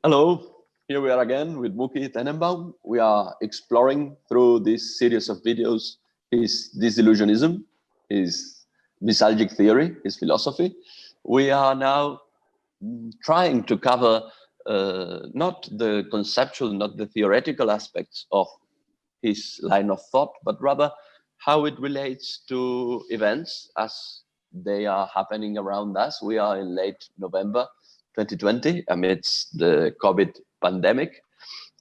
Hello, here we are again with Mookie Tenembaum. We are exploring through this series of videos his disillusionism, his nostalgic theory, his philosophy. We are now trying to cover not the conceptual, not the theoretical aspects of his line of thought, but rather how it relates to events as they are happening around us. We are in late November 2020 amidst the COVID pandemic.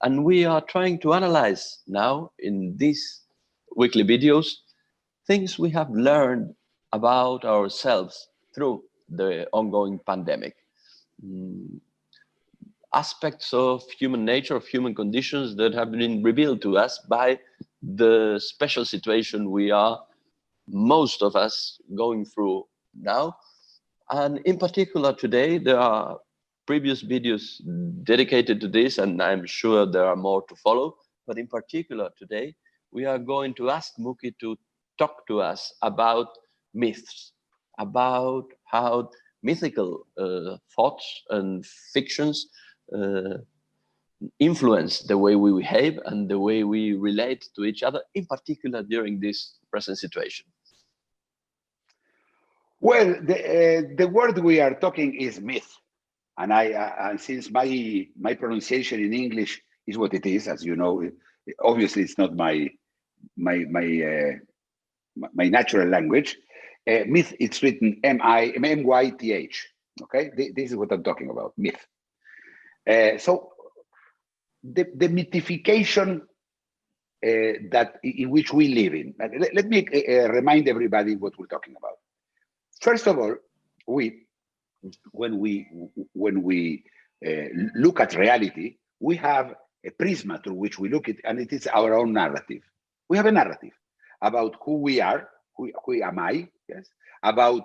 And we are trying to analyze now in these weekly videos things we have learned about ourselves through the ongoing pandemic. Aspects of human nature, of human conditions that have been revealed to us by the special situation we are, most of us, going through now. And in particular today, there are previous videos dedicated to this, and I'm sure there are more to follow. But in particular today, we are going to ask Mookie to talk to us about myths, about how mythical thoughts and fictions influence the way we behave and the way we relate to each other, in particular during this present situation. Well, the word we are talking is myth, and since my pronunciation in English is what it is, as you know, obviously it's not my natural language. Myth, it's written M-Y-T-H. Okay, this is what I'm talking about, myth. So the mythification that in which we live in. Let me remind everybody what we're talking about. First of all, when we look at reality, we have a prism through which we look at, and it is our own narrative. We have a narrative about who we are, who am I, yes, about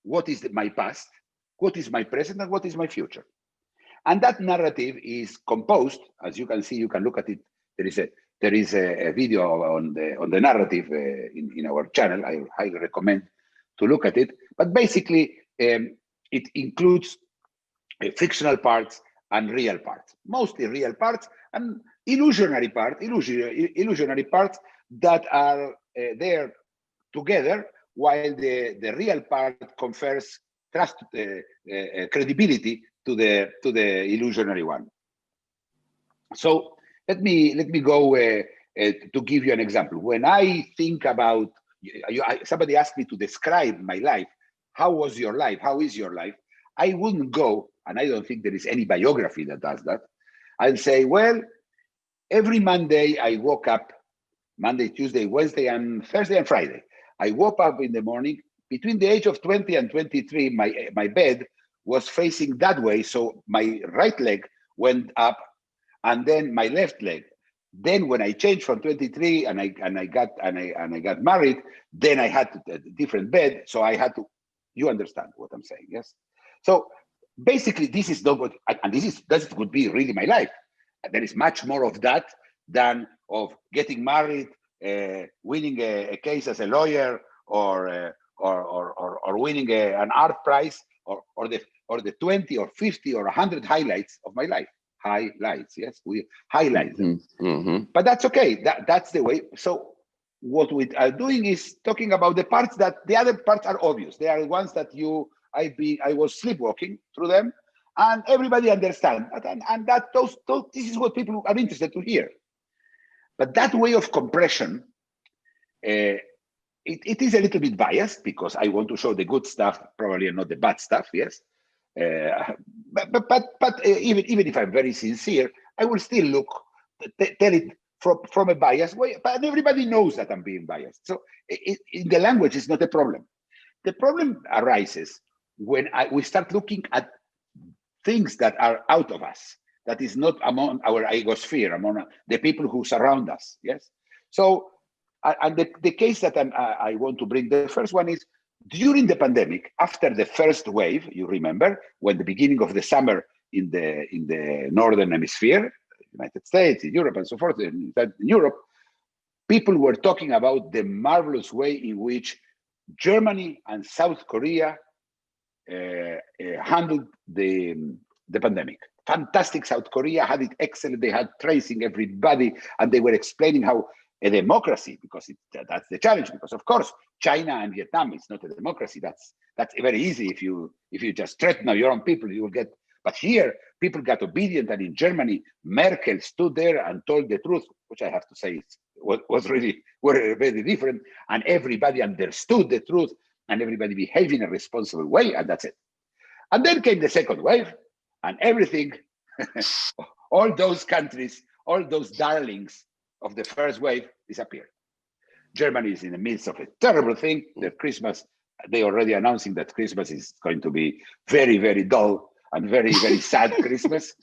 what is my past, what is my present, and what is my future. And that narrative is composed, as you can see, you can look at it. There is a video on the narrative in our channel. I highly recommend to look at it. But basically, it includes fictional parts and real parts, mostly real parts and illusionary parts that are there together, while the real part confers trust, credibility to the illusionary one. So let me go to give you an example. When I think about somebody asked me to describe my life, how was your life? How is your life? I wouldn't go, and I don't think there is any biography that does that. I'll say, well, every Monday I woke up, Monday, Tuesday, Wednesday, and Thursday and Friday. I woke up in the morning. Between the age of 20 and 23, my bed was facing that way, so my right leg went up, and then my left leg. Then when I changed from 23 and I got married, then I had a different bed, so I had to. You understand what I'm saying, yes? So basically, this is not what, and this would be really my life. There is much more of that than of getting married, winning a case as a lawyer, or winning an art prize, or the 20 or 50 or 100 highlights of my life. Highlights, yes, we highlight them. Mm-hmm. But that's okay. That's the way. So what we are doing is talking about the parts that the other parts are obvious. They are the ones that I was sleepwalking through them, and everybody understands. And that this is what people are interested to hear. But that way of compression, it is a little bit biased, because I want to show the good stuff, probably not the bad stuff. Yes, but even if I'm very sincere, I will still tell it from a biased way. But everybody knows that I'm being biased. So in the language, it's not a problem. The problem arises when we start looking at things that are out of us, that is not among our egosphere, among the people who surround us. Yes. So, and the case that I want to bring, the first one is during the pandemic, after the first wave. You remember when the beginning of the summer in the northern hemisphere, United States, in Europe, and so forth. In Europe, people were talking about the marvelous way in which Germany and South Korea handled the pandemic. fantastic. South Korea had it excellent. They had tracing everybody, and they were explaining how a democracy, because that's the challenge. Because of course, China and Vietnam is not a democracy. That's very easy. If you just threaten your own people, you will get. But here, people got obedient, and in Germany, Merkel stood there and told the truth, which I have to say was really very different. And everybody understood the truth, and everybody behaved in a responsible way, and that's it. And then came the second wave, and everything, all those countries, all those darlings of the first wave disappeared. Germany is in the midst of a terrible thing. The Christmas, they already announcing that Christmas is going to be very, very dull and very, very sad Christmas.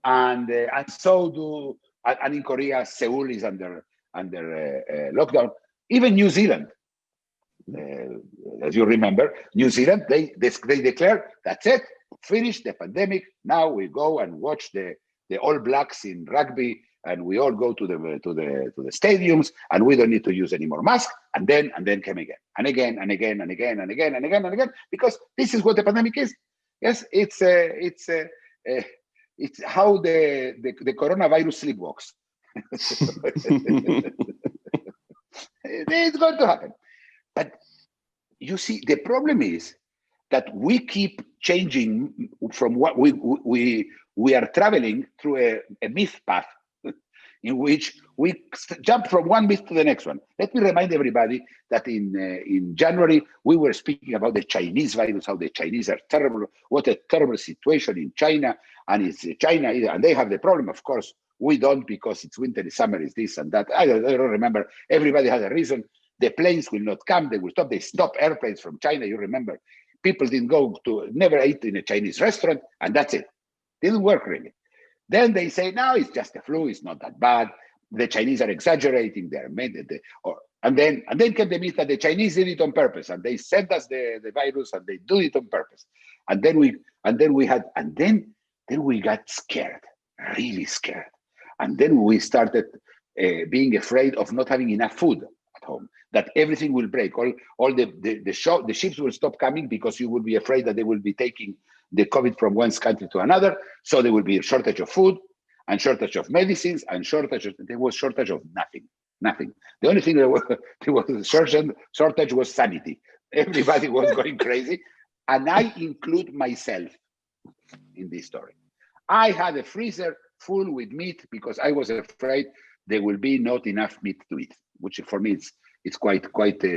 And in Korea, Seoul is under lockdown. Even New Zealand, as you remember, New Zealand, they declare that's it, finish the pandemic. Now we go and watch the All Blacks in rugby, and we all go to the stadiums, and we don't need to use any more masks. And then came again and again and again and again and again and again and again, because this is what the pandemic is. Yes, it's how the coronavirus sleepwalks. It's going to happen. But you see, the problem is that we keep changing from what we are traveling through a myth path in which we jump from one myth to the next one. Let me remind everybody that in January, we were speaking about the Chinese virus, how the Chinese are terrible, what a terrible situation in China, and it's China, and they have the problem. Of course, we don't, because it's winter, it's summer, it's this and that. I don't remember. Everybody has a reason. The planes will not come. They will stop. They stop airplanes from China. You remember, people never ate in a Chinese restaurant, and that's it. Didn't work really. Then they say, no, it's just a flu. It's not that bad. The Chinese are exaggerating. And then came the myth that the Chinese did it on purpose, and they sent us the virus, and they do it on purpose. And then we got scared, really scared. And then we started being afraid of not having enough food at home, that everything will break. All the ships will stop coming, because you will be afraid that they will be taking the COVID from one country to another. So there will be a shortage of food, and shortage of medicines, and there was shortage of nothing. The only thing there was a shortage was sanity. Everybody was going crazy. And I include myself in this story. I had a freezer full with meat because I was afraid there will be not enough meat to eat, which for me it's quite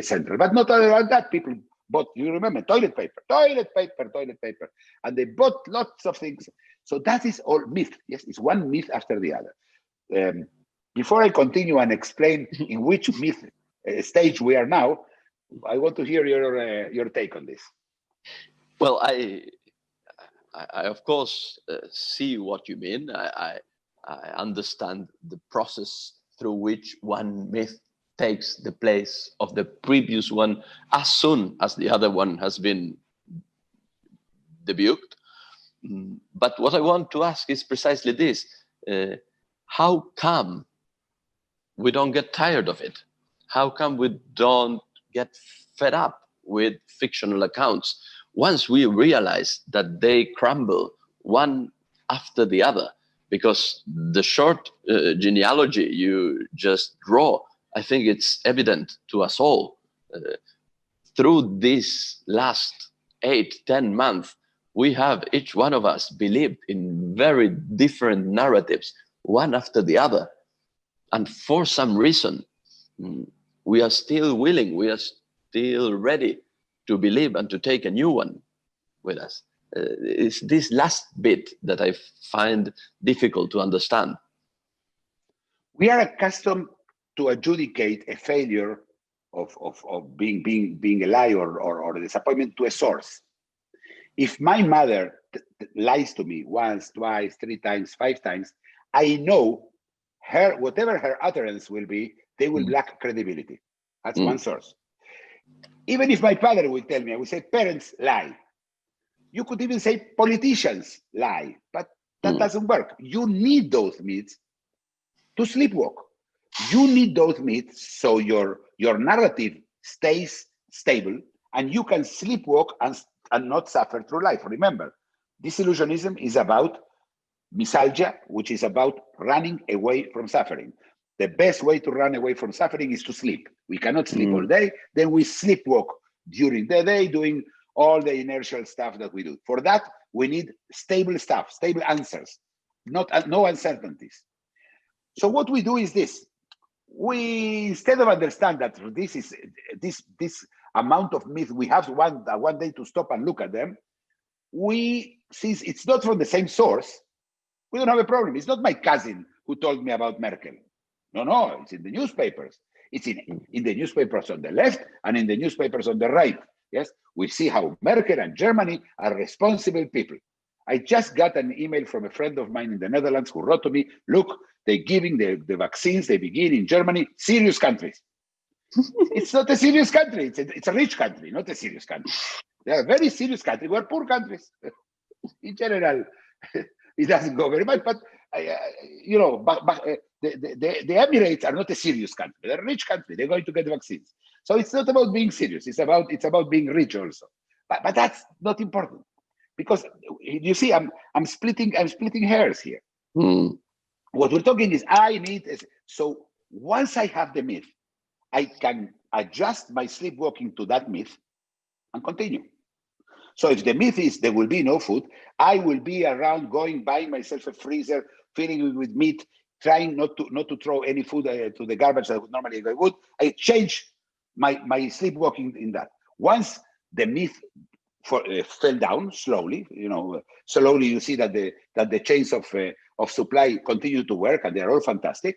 central. But not other than that, people bought, you remember, toilet paper, and they bought lots of things. So that is all myth. Yes, it's one myth after the other. Before I continue and explain in which myth stage we are now, I want to hear your take on this. Well, I of course see what you mean. I understand the process through which one myth takes the place of the previous one as soon as the other one has been debuted. But what I want to ask is precisely this. How come we don't get tired of it? How come we don't get fed up with fictional accounts once we realize that they crumble one after the other? Because the short genealogy you just draw, I think it's evident to us all. Through these last 8-10 months, we have, each one of us, believed in very different narratives, one after the other. And for some reason, we are still willing, we are still ready to believe and to take a new one with us. It's this last bit that I find difficult to understand. We are accustomed to adjudicate a failure of being a lie or a disappointment to a source. If my mother lies to me once, twice, 3 times, 5 times, I know her, whatever her utterance will be, they will lack credibility. That's one source. Even if my father will tell me, I will say parents lie. You could even say politicians lie, but that doesn't work. You need those myths to sleepwalk. You need those myths so your narrative stays stable and you can sleepwalk and not suffer through life. Remember, disillusionism is about misalgia, which is about running away from suffering. The best way to run away from suffering is to sleep. We cannot sleep all day, then we sleepwalk during the day, doing all the inertial stuff that we do. For that, we need stable stuff, stable answers, no uncertainties. So what we do is this. We, instead of understand that this amount of myth, we have one day to stop and look at them, since it's not from the same source, we don't have a problem. It's not my cousin who told me about Merkel. No, it's in the newspapers. It's in the newspapers on the left and in the newspapers on the right. Yes, we see how Merkel and Germany are responsible people. I just got an email from a friend of mine in the Netherlands who wrote to me, look, they're giving the vaccines, they begin in Germany, serious countries. It's not a serious country, it's a rich country, not a serious country. They are very serious countries, we're poor countries. In general, it doesn't go very much, but the Emirates are not a serious country. They're a rich country. They're going to get vaccines. So it's not about being serious. It's about being rich also. But that's not important, because you see, I'm splitting hairs here. What we're talking is so once I have the myth, I can adjust my sleepwalking to that myth and continue. So if the myth is there will be no food, I will be around buying myself a freezer, filling it with meat, trying not to throw any food to the garbage that normally I would. I change my sleepwalking in that. Once the myth fell down slowly, slowly you see that the chains of supply continue to work and they're all fantastic.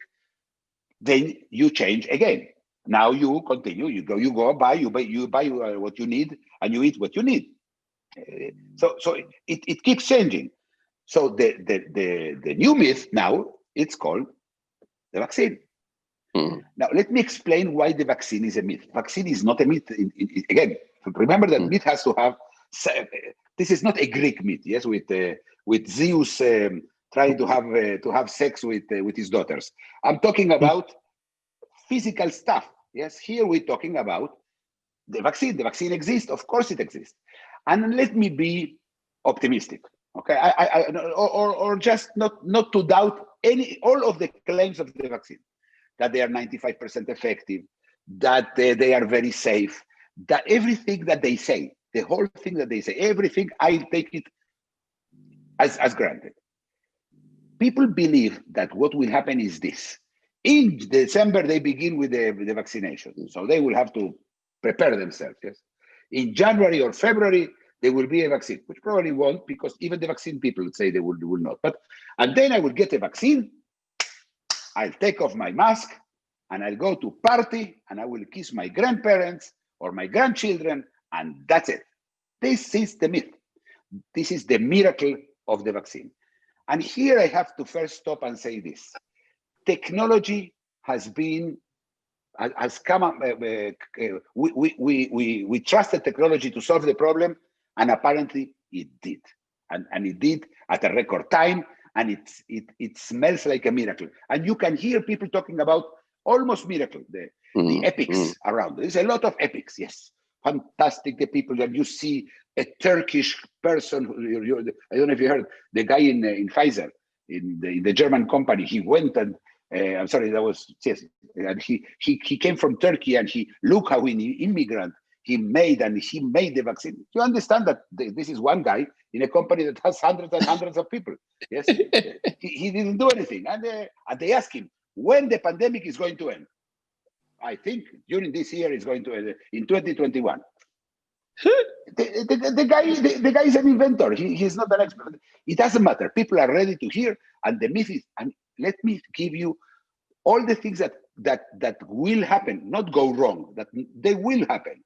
Then you change again. Now you continue. You go buy what you need and you eat what you need. So it keeps changing. So the new myth now, it's called the vaccine. Now let me explain why the vaccine is a myth. Vaccine is not a myth. Again, remember that myth has to have. This is not a Greek myth. Yes, with Zeus trying to have sex with his daughters. I'm talking about physical stuff. Yes, here we're talking about the vaccine. The vaccine exists. Of course, it exists. And let me be optimistic, okay? Or just not to doubt all of the claims of the vaccine, that they are 95% effective, that they are very safe, that everything that they say, the whole thing that they say, everything, I take it as granted. People believe that what will happen is this. In December, they begin with the vaccination, so they will have to prepare themselves, yes? In January or February, there will be a vaccine, which probably won't, because even the vaccine people would say they will not. And then I will get a vaccine, I'll take off my mask, and I'll go to party, and I will kiss my grandparents or my grandchildren, and that's it. This is the myth. This is the miracle of the vaccine. And here I have to first stop and say this. Technology has come up. We trusted technology to solve the problem, and apparently it did, and it did at a record time, and it smells like a miracle. And you can hear people talking about almost miracle, the epics around. There's a lot of epics, yes, fantastic. The people that you see, a Turkish person. I don't know if you heard the guy in Pfizer, in the German company. He went and. I'm sorry, that was yes. And he came from Turkey, and look how an immigrant he made the vaccine. You understand that this is one guy in a company that has hundreds and hundreds of people. Yes, he didn't do anything, and they asked him when the pandemic is going to end. I think during this year it's going to end in 2021. The guy is an inventor. He's not an expert. It doesn't matter. People are ready to hear, and the myth is. And let me give you all the things that will happen, not go wrong, that they will happen.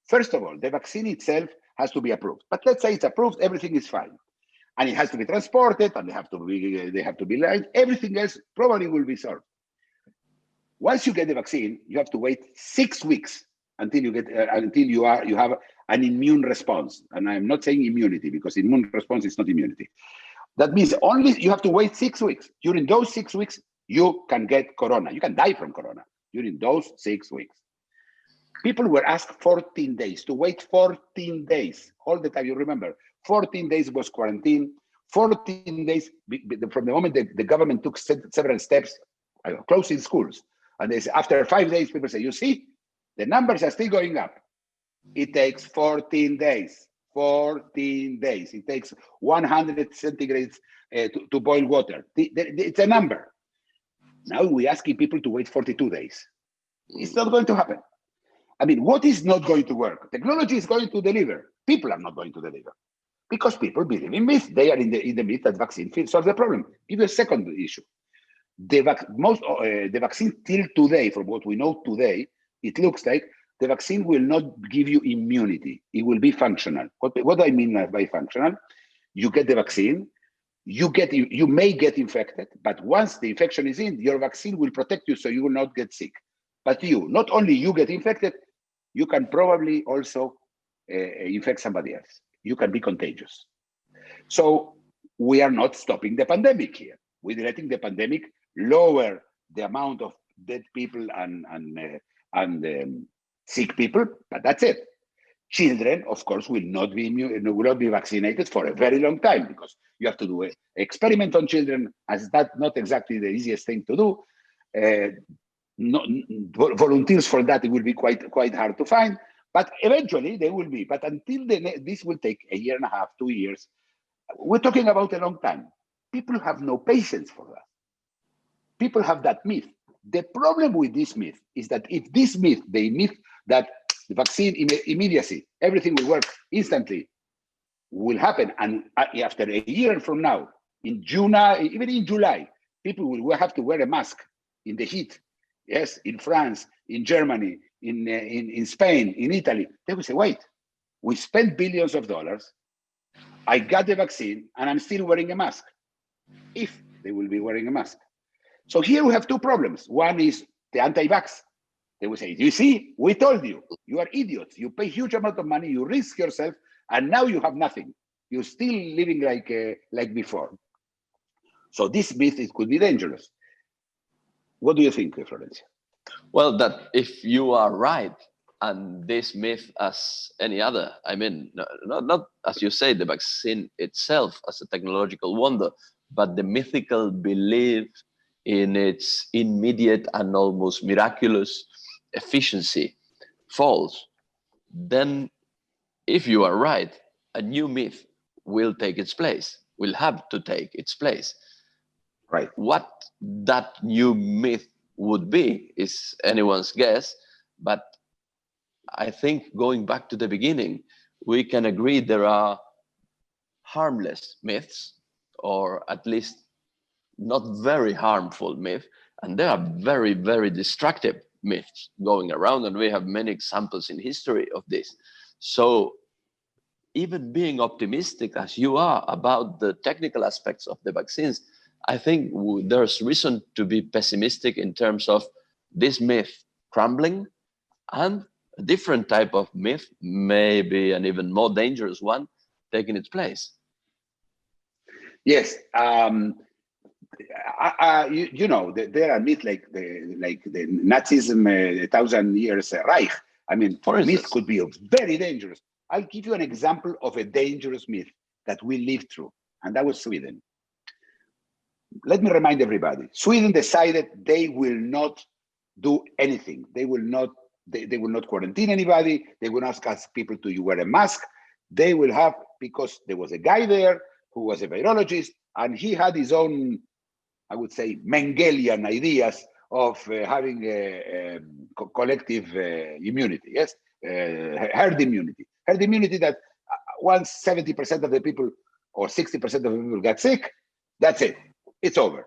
First of all, the vaccine itself has to be approved. But let's say it's approved, everything is fine. And it has to be transported, and they have to be lined. Everything else probably will be solved. Once you get the vaccine, you have to wait 6 weeks until you have an immune response. And I'm not saying immunity, because immune response is not immunity. That means only you have to wait 6 weeks. During those 6 weeks, you can get corona. You can die from corona during those 6 weeks. People were asked 14 days to wait 14 days all the time. You remember, 14 days was quarantine, 14 days from the moment the government took several steps, closing schools. And they say, after 5 days, people say, you see, the numbers are still going up. It takes 14 days. 14 days. It takes 100 centigrades to boil water. It's a number. Now we're asking people to wait 42 days. It's not going to happen. I mean, what is not going to work? Technology is going to deliver. People are not going to deliver because people believe in myth. They are in the myth that vaccine solves the problem. Give you a second issue. The vaccine till today, from what we know today, it looks like the vaccine will not give you immunity. It will be functional. What I mean by functional, you get the vaccine, you may get infected, but once the infection is in, your vaccine will protect you so you will not get sick. But not only you get infected, you can probably also infect somebody else. You can be contagious. So we are not stopping the pandemic here. We're letting the pandemic lower the amount of dead people and sick people, but that's it. Children, of course, will not be vaccinated for a very long time because you have to do an experiment on children, as that's not exactly the easiest thing to do. Volunteers for that, it will be quite hard to find, but eventually they will be. But until this will take a year and a half, 2 years. We're talking about a long time. People have no patience for that. People have that myth. The problem with this myth is that if this myth, the myth that the vaccine immediacy, everything will work instantly, will happen, and after a year from now, in June, even in July, people will have to wear a mask in the heat. Yes, in France, in Germany, in Spain, in Italy, they will say, wait, we spent billions of dollars, I got the vaccine, and I'm still wearing a mask. If they will be wearing a mask. So here we have two problems. One is the anti-vax. They will say, you see, we told you, you are idiots. You pay huge amount of money, you risk yourself, and now you have nothing. You're still living like before. So this myth, it could be dangerous. What do you think, Florencia? Well, that if you are right, and this myth as any other, I mean, not as you say, the vaccine itself as a technological wonder, but the mythical belief in its immediate and almost miraculous efficiency falls, then if you are right, a new myth will take its place, will have to take its place. Right. What that new myth would be is anyone's guess, but I think going back to the beginning, we can agree there are harmless myths, or at least not very harmful myths, and there are very, very destructive myths going around, and we have many examples in history of this. So even being optimistic as you are about the technical aspects of the vaccines, I think there's reason to be pessimistic in terms of this myth crumbling, and a different type of myth, maybe an even more dangerous one, taking its place. Yes, you know, there are myths like the Nazism, 1,000 years Reich. I mean, myth could be very dangerous. I'll give you an example of a dangerous myth that we lived through, and that was Sweden. Let me remind everybody, Sweden decided they will not do anything. They will not quarantine anybody. They will not ask people to wear a mask. They will have, because there was a guy there who was a virologist, and he had his own, I would say, Mengelian ideas of having a collective immunity, yes, herd immunity. Herd immunity that once 70% of the people or 60% of the people get sick, that's it, it's over.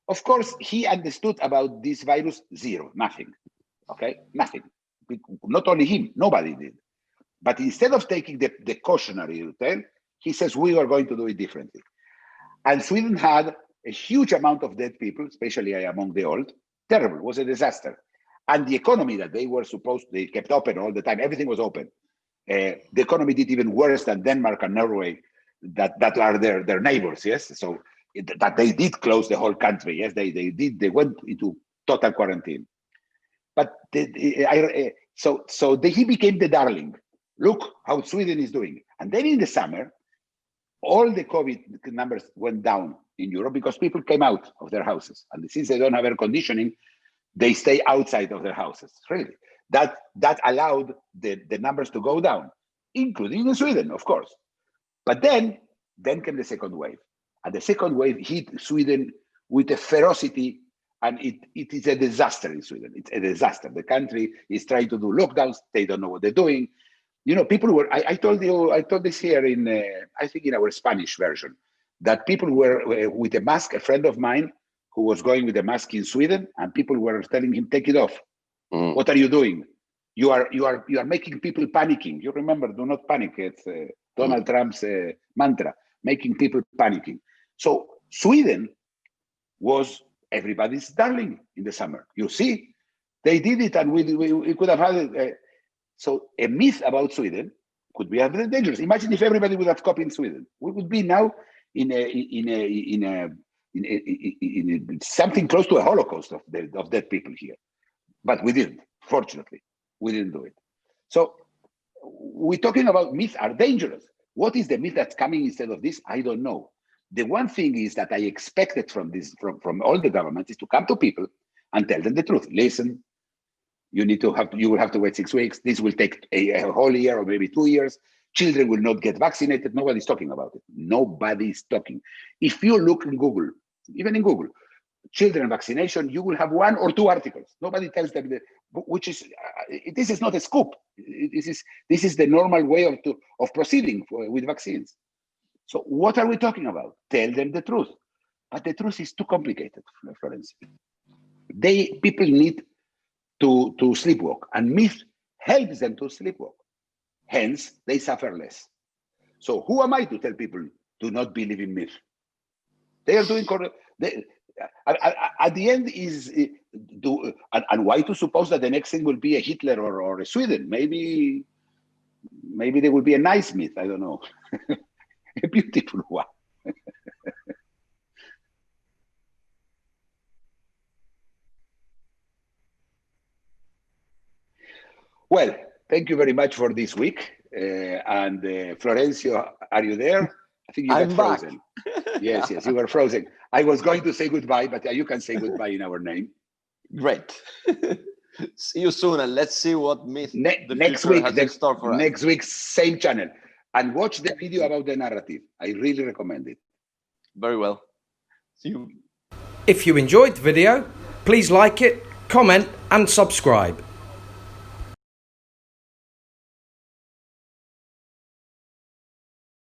Of course, he understood about this virus zero, nothing, okay, nothing. Not only him, nobody did. But instead of taking the cautionary tale, he says, we are going to do it differently. And Sweden had a huge amount of dead people, especially among the old. Terrible, it was a disaster. And the economy that they kept open all the time, everything was open. The economy did even worse than Denmark and Norway, that are their neighbors, yes? So that they did close the whole country, yes? They went into total quarantine. But he became the darling. Look how Sweden is doing. And then in the summer, all the COVID numbers went down in Europe because people came out of their houses. And since they don't have air conditioning, they stay outside of their houses, really. That allowed the numbers to go down, including in Sweden, of course. But then came the second wave. And the second wave hit Sweden with a ferocity, and it is a disaster in Sweden. It's a disaster. The country is trying to do lockdowns. They don't know what they're doing. You know, people were, I told this here in, I think in our Spanish version, that people were with a mask, a friend of mine who was going with a mask in Sweden, and people were telling him, take it off. What are you doing? You are making people panicking. You remember, do not panic. It's Donald Trump's mantra, making people panicking. So Sweden was everybody's darling in the summer. You see, they did it, and we could have had it. So a myth about Sweden could be very dangerous. Imagine if everybody would have copied Sweden. We would be now in something close to a Holocaust of dead people here. But we didn't. Fortunately, we didn't do it. So we're talking about myths are dangerous. What is the myth that's coming instead of this? I don't know. The one thing is that I expected from all the governments is to come to people and tell them the truth. Listen, you will have to wait 6 weeks. This will take a whole year or maybe 2 years. Children will not get vaccinated. Nobody's talking about it. Nobody's talking. If you look in Google, even in Google, children vaccination, you will have 1 or 2 articles. Nobody tells them this is not a scoop. This is the normal way of proceeding with vaccines. So what are we talking about? Tell them the truth. But the truth is too complicated, Florence. People need to sleepwalk, and myth helps them to sleepwalk. Hence, they suffer less. So who am I to tell people to not believe in myth? They are doing correct. At the end and why to suppose that the next thing will be a Hitler or a Sweden? Maybe there will be a nice myth. I don't know. A beautiful one. Well, thank you very much for this week. And Florencio, are you there? I think you got frozen. Yes, you were frozen. I was going to say goodbye, but you can say goodbye in our name. Great. See you soon, and let's see what myth next week has in store for us. Next week, same channel. And watch the video about the narrative. I really recommend it. Very well. See you. If you enjoyed the video, please like it, comment and subscribe.